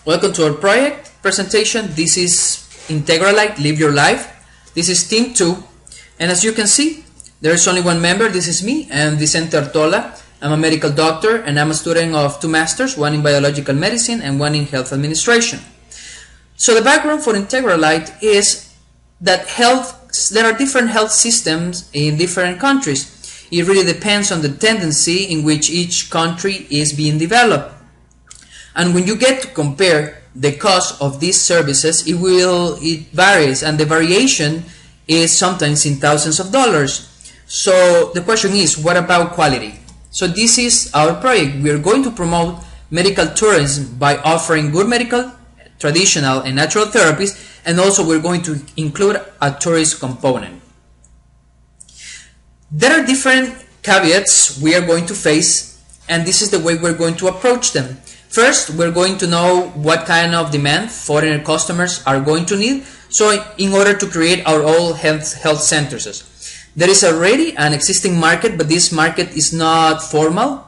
Welcome to our project presentation. This is Integralite, Live Your Life. This is Team 2, and as you can see, there is only one member. This is me. I'm Vicente Artola. I'm a medical doctor, and I'm a student of 2 masters, one in biological medicine and one in health administration. So the background for Integralite is that there are different health systems in different countries. It really depends on the tendency in which each country is being developed. And when you get to compare the cost of these services, it varies, and the variation is sometimes in thousands of dollars. So the question is, what about quality? So this is our project. We are going to promote medical tourism by offering good medical, traditional, and natural therapies, and also we're going to include a tourist component. There are different caveats we are going to face, and this is the way we're going to approach them. First, we're going to know what kind of demand foreign customers are going to need, so in order to create our own health centers. There is already an existing market, but this market is not formal,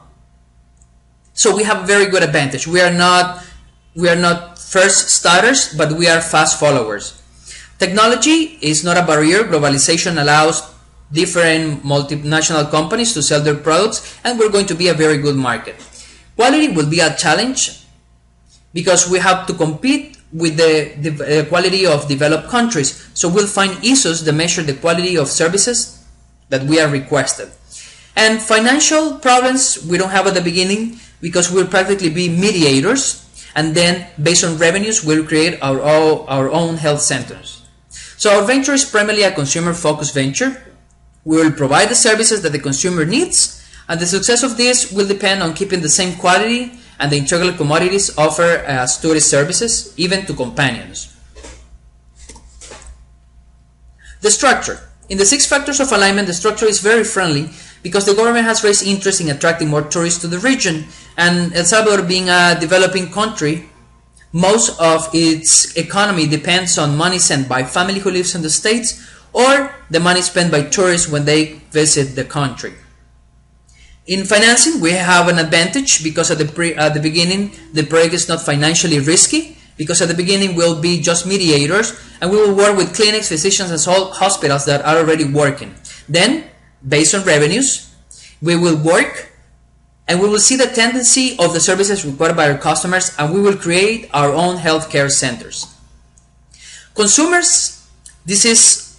so we have a very good advantage. We are not first starters, but we are fast followers. Technology is not a barrier. Globalization allows different multinational companies to sell their products, and we're going to be a very good market. Quality will be a challenge because we have to compete with the quality of developed countries. So we'll find issues that measure the quality of services that we are requested. And financial problems we don't have at the beginning because we'll practically be mediators, and then based on revenues we'll create our own health centers. So our venture is primarily a consumer-focused venture. We will provide the services that the consumer needs, and the success of this will depend on keeping the same quality and the integral commodities offered as tourist services, even to companions. The structure. In the 6 factors of alignment, the structure is very friendly because the government has raised interest in attracting more tourists to the region, and El Salvador being a developing country, most of its economy depends on money sent by family who lives in the States or the money spent by tourists when they visit the country. In financing, we have an advantage because at the beginning, the project is not financially risky, because at the beginning we'll be just mediators, and we will work with clinics, physicians, and hospitals that are already working. Then, based on revenues, we will work, and we will see the tendency of the services required by our customers, and we will create our own healthcare centers. Consumers, this is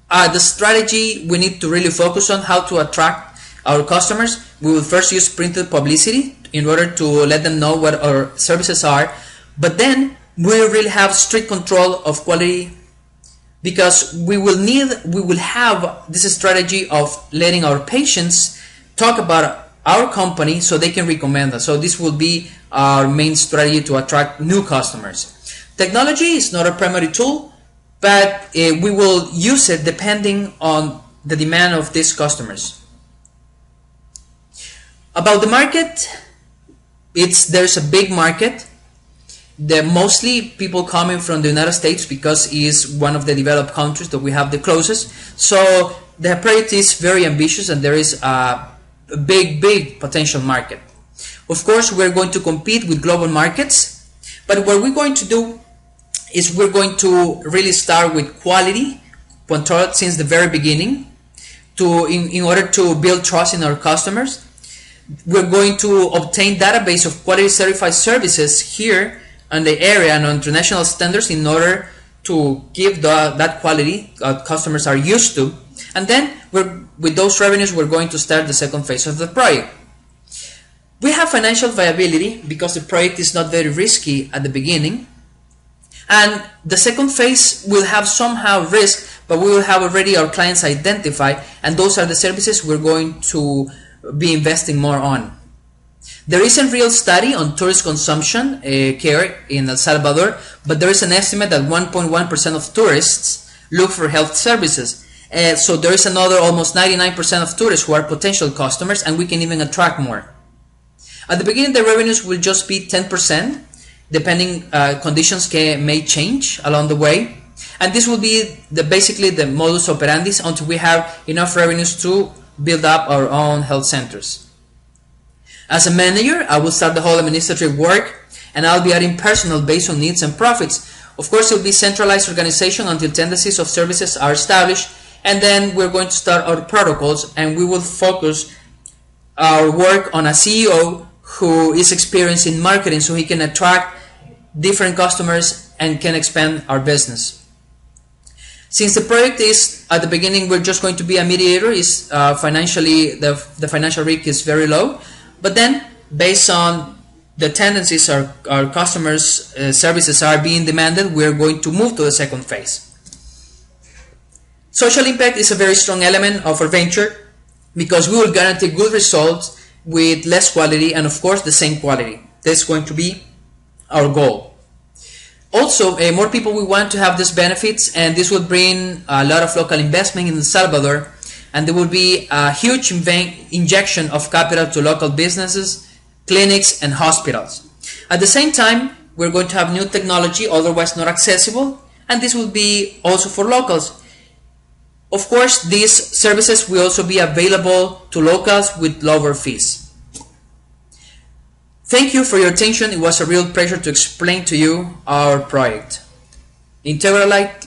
the strategy we need to really focus on, how to attract our customers. We will first use printed publicity in order to let them know what our services are, but then we will really have strict control of quality because we will have this strategy of letting our patients talk about our company so they can recommend us. So this will be our main strategy to attract new customers. Technology is not a primary tool, but we will use it depending on the demand of these customers. About the market, there's a big market. Mostly people coming from the United States because it is one of the developed countries that we have the closest. So the project is very ambitious, and there is a big potential market. Of course, we're going to compete with global markets, but what we're going to do is we're going to really start with quality control since the very beginning in order to build trust in our customers. We're going to obtain database of quality certified services here in the area and on international standards in order to give that quality customers are used to. And then with those revenues, we're going to start the second phase of the project. We have financial viability because the project is not very risky at the beginning. And the second phase will have somehow risk, but we will have already our clients identified, and those are the services we're going to be investing more on. There isn't real study on tourist consumption care in El Salvador, but there is an estimate that 1.1% of tourists look for health services. So there is another almost 99% of tourists who are potential customers, and we can even attract more. At the beginning, the revenues will just be 10%, depending conditions may change along the way. And this will be basically the modus operandi until we have enough revenues to build up our own health centers. As a manager, I will start the whole administrative work and I'll be adding personnel based on needs and profits. Of course, it will be centralized organization until tendencies of services are established, and then we're going to start our protocols, and we will focus our work on a CEO who is experienced in marketing so he can attract different customers and can expand our business. Since the project is at the beginning, we're just going to be a mediator, is financially the financial risk is very low, but then based on the tendencies our customers' services are being demanded, we're going to move to the second phase. Social impact is a very strong element of our venture because we will guarantee good results with less quality and of course the same quality. That's going to be our goal. Also, more people will want to have these benefits, and this will bring a lot of local investment in El Salvador, and there will be a huge injection of capital to local businesses, clinics, and hospitals. At the same time, we're going to have new technology otherwise not accessible, and this will be also for locals. Of course, these services will also be available to locals with lower fees. Thank you for your attention. It was a real pleasure to explain to you our project. Integralite